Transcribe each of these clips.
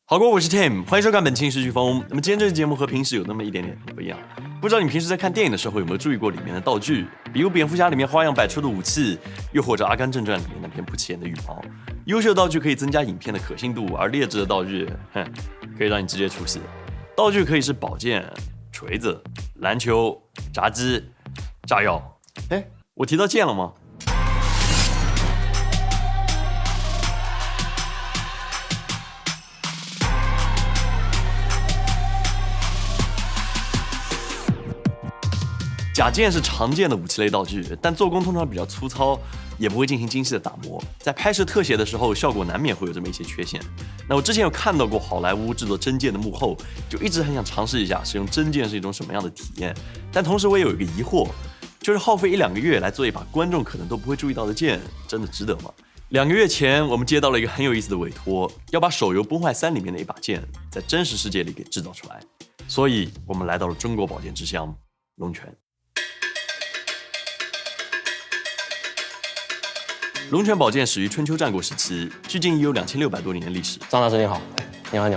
好过我是 Tim， 欢迎收看本期影视飓风。那么今天这期节目和平时有那么一点点不一样，不知道你平时在看电影的时候有没有注意过里面的道具，比如蝙蝠侠里面花样百出的武器，又或者阿甘正传里面那片不起眼的羽毛。优秀道具可以增加影片的可信度，而劣质的道具，可以让你直接出戏。道具可以是宝剑、锤子、篮球、炸鸡、炸药。我提到剑了吗？甲剑是常见的武器类道具，但做工通常比较粗糙，也不会进行精细的打磨，在拍摄特写的时候，效果难免会有这么一些缺陷。那我之前有看到过好莱坞制作真剑的幕后，就一直很想尝试一下使用真剑是一种什么样的体验。但同时我也有一个疑惑，就是耗费1-2个月来做一把观众可能都不会注意到的剑，真的值得吗？2个月前，我们接到了一个很有意思的委托，要把手游《崩坏3》里面的一把剑在真实世界里给制造出来，所以我们来到了中国宝剑之乡龙泉。龙泉宝剑始于春秋战国时期，距今已有2600多年的历史。张大师你好，你好。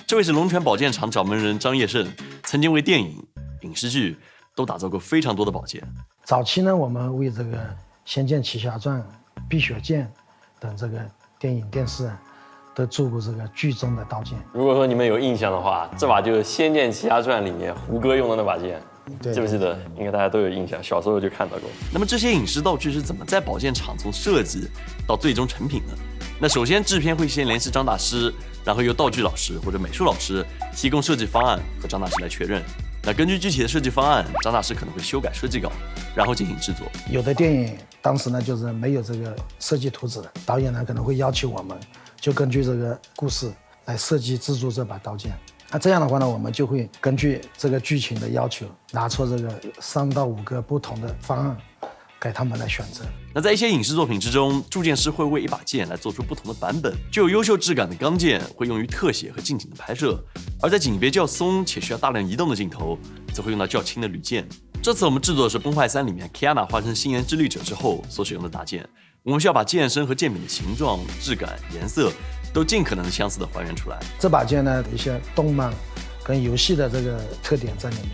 这位是龙泉宝剑厂掌门人张业胜，曾经为电影、影视剧都打造过非常多的宝剑。早期呢，我们为这个《仙剑奇侠传》、《碧血剑》等这个电影、电视都做过这个剧中的刀剑。如果说你们有印象的话，这把就是《仙剑奇侠传》里面胡歌用的那把剑。记不记得？应该大家都有印象，小时候就看到过。那么这些影视道具是怎么在宝剑厂从设计到最终成品的？那首先制片会先联系张大师，然后由道具老师或者美术老师提供设计方案和张大师来确认。那根据具体的设计方案，张大师可能会修改设计稿，然后进行制作。有的电影当时呢就是没有这个设计图纸的，导演呢可能会要求我们就根据这个故事来设计制作这把刀剑。那这样的话呢，我们就会根据这个剧情的要求，拿出这个3到5个不同的方案，给他们来选择。那在一些影视作品之中，铸剑师会为一把剑来做出不同的版本，具有优秀质感的钢剑会用于特写和近景的拍摄，而在景别较松且需要大量移动的镜头，则会用到较轻的铝剑。这次我们制作的是《崩坏3》里面 Kiana 化身星岩之律者之后所使用的大剑，我们需要把剑身和剑柄的形状、质感、颜色都尽可能相似的还原出来。这把剑呢，有一些动漫跟游戏的这个特点在里面，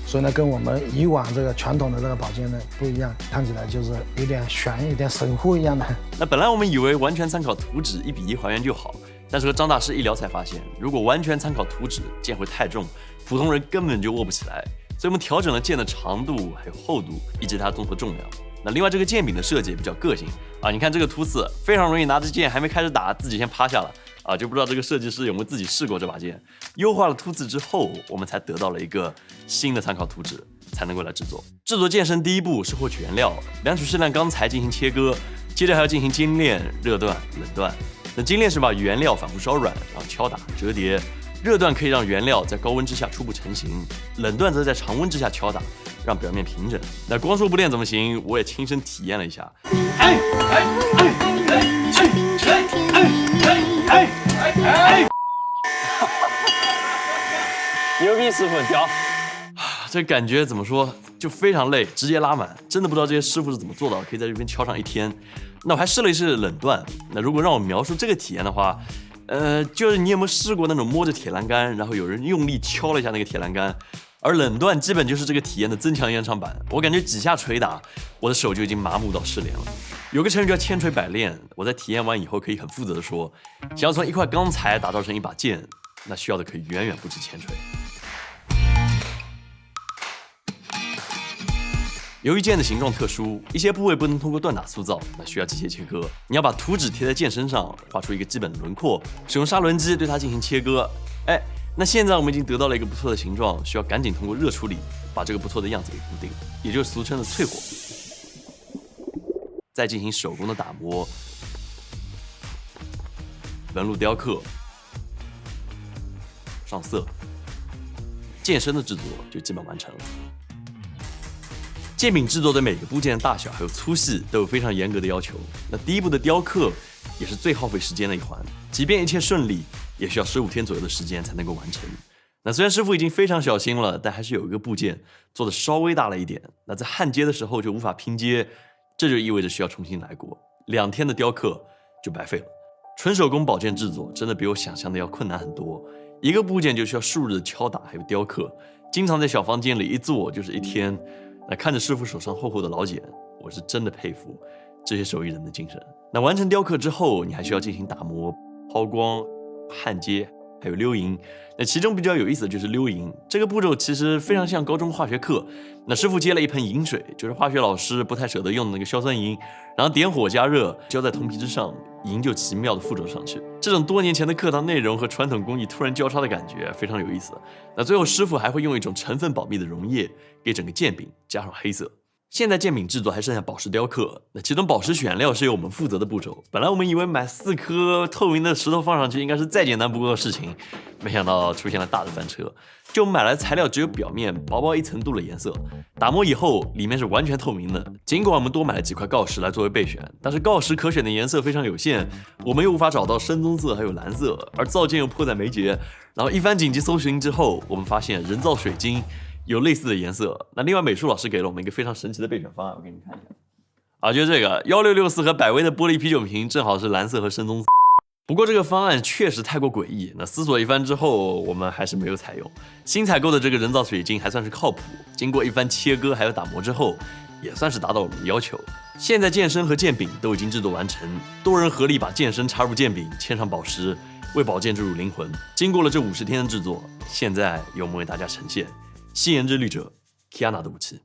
所以呢，跟我们以往这个传统的这个宝剑呢不一样，看起来就是有点玄、有点神乎一样的。那本来我们以为完全参考图纸1比1还原就好，但是和张大师一聊才发现，如果完全参考图纸，剑会太重，普通人根本就握不起来。所以我们调整了剑的长度、还有厚度以及它综合重量。那另外这个剑柄的设计也比较个性啊，你看这个突刺非常容易拿着剑还没开始打，自己先趴下了啊，就不知道这个设计师有没有自己试过这把剑。优化了突刺之后，我们才得到了一个新的参考图纸，才能够来制作。制作剑身第一步是获取原料，量取适量钢材进行切割，接着还要进行精炼、热锻、冷锻。那精炼是把原料反复烧软，然后敲打、折叠。热锻可以让原料在高温之下初步成型，冷锻则在常温之下敲打，让表面平整。那光说不练怎么行？我也亲身体验了一下。牛逼师傅教，这感觉怎么说？就非常累，直接拉满，真的不知道这些师傅是怎么做到，可以在这边敲上1天。那我还试了一试冷锻。那如果让我描述这个体验的话，就是你有没有试过那种摸着铁栏杆，然后有人用力敲了一下那个铁栏杆，而冷锻基本就是这个体验的增强延长版。我感觉几下捶打，我的手就已经麻木到失联了。有个成语叫千锤百炼，我在体验完以后可以很负责的说，想要从一块钢材打造成一把剑，那需要的可以远远不止千锤。由于剑的形状特殊，一些部位不能通过锻打塑造，那需要机械切割。你要把图纸贴在剑身上，画出一个基本的轮廓，使用砂轮机对它进行切割。那现在我们已经得到了一个不错的形状，需要赶紧通过热处理，把这个不错的样子给固定，也就是俗称的淬火。再进行手工的打磨、纹路雕刻、上色，剑身的制作就基本完成了。剑柄制作的每个部件的大小还有粗细都有非常严格的要求。那第一步的雕刻也是最耗费时间的一环，即便一切顺利，也需要15天左右的时间才能够完成。那虽然师傅已经非常小心了，但还是有一个部件做的稍微大了一点，那在焊接的时候就无法拼接，这就意味着需要重新来过，2天的雕刻就白费了。纯手工宝剑制作真的比我想象的要困难很多，一个部件就需要数日的敲打还有雕刻，经常在小房间里一做就是一天。那看着师傅手上厚厚的老茧，我是真的佩服这些手艺人的精神。那完成雕刻之后，你还需要进行打磨、抛光、焊接，还有鎏银。那其中比较有意思的就是鎏银这个步骤，其实非常像高中化学课。那师傅接了一盆银水，就是化学老师不太舍得用的那个硝酸银，然后点火加热，浇在铜皮之上，银就奇妙的附着上去。这种多年前的课堂内容和传统工艺突然交叉的感觉非常有意思。那最后师傅还会用一种成分保密的溶液给整个剑柄加上黑色。现在剑柄制作还剩下宝石雕刻，那其中宝石选料是由我们负责的步骤。本来我们以为买4颗透明的石头放上去应该是再简单不过的事情，没想到出现了大的翻车。就买来的材料只有表面薄薄一层镀了颜色，打磨以后里面是完全透明的。尽管我们多买了几块锆石来作为备选，但是锆石可选的颜色非常有限，我们又无法找到深棕色还有蓝色，而造剑又迫在眉睫。然后一番紧急搜寻之后，我们发现人造水晶有类似的颜色。那另外美术老师给了我们一个非常神奇的备选方案，我给你们看一下。就是这个1664和百威的玻璃啤酒瓶正好是蓝色和深棕色。不过这个方案确实太过诡异，那思索一番之后，我们还是没有采用。新采购的这个人造水晶还算是靠谱，经过一番切割还有打磨之后，也算是达到我们的要求。现在剑身和剑柄都已经制作完成，多人合力把剑身插入剑柄，嵌上宝石，为宝剑注入灵魂。经过了这50天的制作，现在由我们为大家呈现夕颜之律者 Kiana 的武器。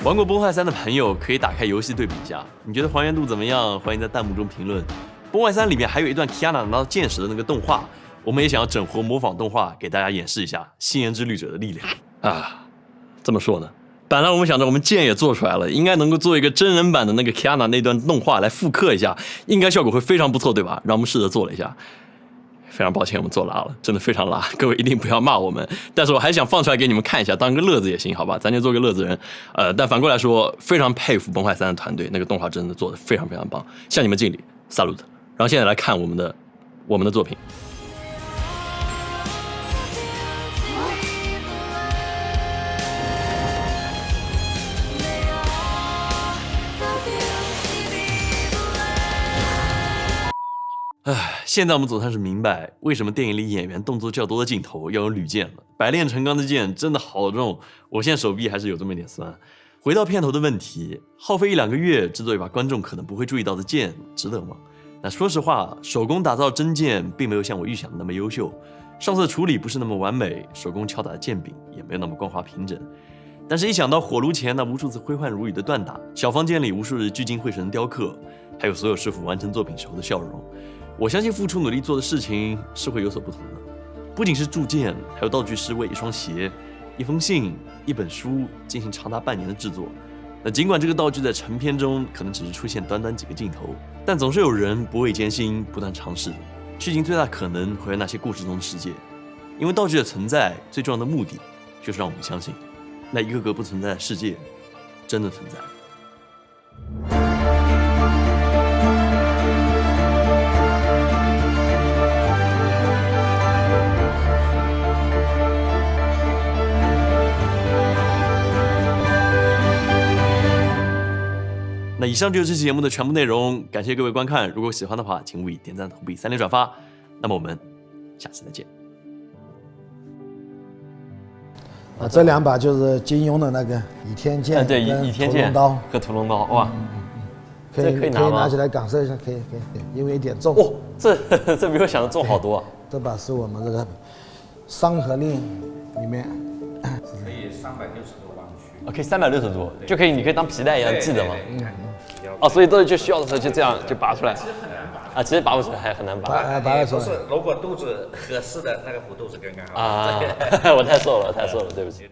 玩过崩坏3的朋友可以打开游戏对比一下，你觉得还原度怎么样？欢迎在弹幕中评论。崩坏3里面还有一段 Kiana 拿到剑时的那个动画，我们也想要整活模仿动画，给大家演示一下夕颜之律者的力量啊。这么说呢，本来我们想着我们剑也做出来了，应该能够做一个真人版的那个 Kiana 那段动画来复刻一下，应该效果会非常不错，对吧？让我们试着做了一下。非常抱歉，我们做拉了，真的非常拉，各位一定不要骂我们。但是我还想放出来给你们看一下，当个乐子也行，好吧？咱就做个乐子人。但反过来说，非常佩服崩坏3的团队，那个动画真的做得非常非常棒，向你们敬礼 ，salute。然后现在来看我们的作品。现在我们总算是明白为什么电影里演员动作较多的镜头要用铝剑了。百炼成钢的剑真的好重，我现在手臂还是有这么一点酸。回到片头的问题，耗费1-2个月制作一把观众可能不会注意到的剑，值得吗？那说实话，手工打造真剑并没有像我预想的那么优秀，上色处理不是那么完美，手工敲打的剑柄也没有那么光滑平整。但是一想到火炉前那无数次挥汗如雨的锻打，小房间里无数日聚精会神的雕刻，还有所有师傅完成作品时候的笑容，我相信付出努力做的事情是会有所不同的。不仅是铸剑，还有道具师为一双鞋、一封信、一本书进行长达半年的制作。那尽管这个道具在成片中可能只是出现短短几个镜头，但总是有人不畏艰辛，不断尝试，去尽最大可能还原那些故事中的世界。因为道具的存在，最重要的目的就是让我们相信，那一个个不存在的世界真的存在。那以上就是这期节目的全部内容，感谢各位观看。如果喜欢的话，请务必点赞、投币、3连转发。那么我们下次再见。这2把就是金庸的那个倚天剑，对，倚天剑和屠龙刀，哇，可以拿起来感受一下，可以，因为有点重。哦，这比我想的重好多。这把是我们这个《山河令》里面可以360度弯曲。可以360度，就可以，你可以当皮带一样系着吗？所以都就需要的时候就这样就拔出来。其实很难拔。其实拔不出来还很难拔。拔出来。如果肚子合适的那个弧度是刚刚好。我太瘦了，对不起。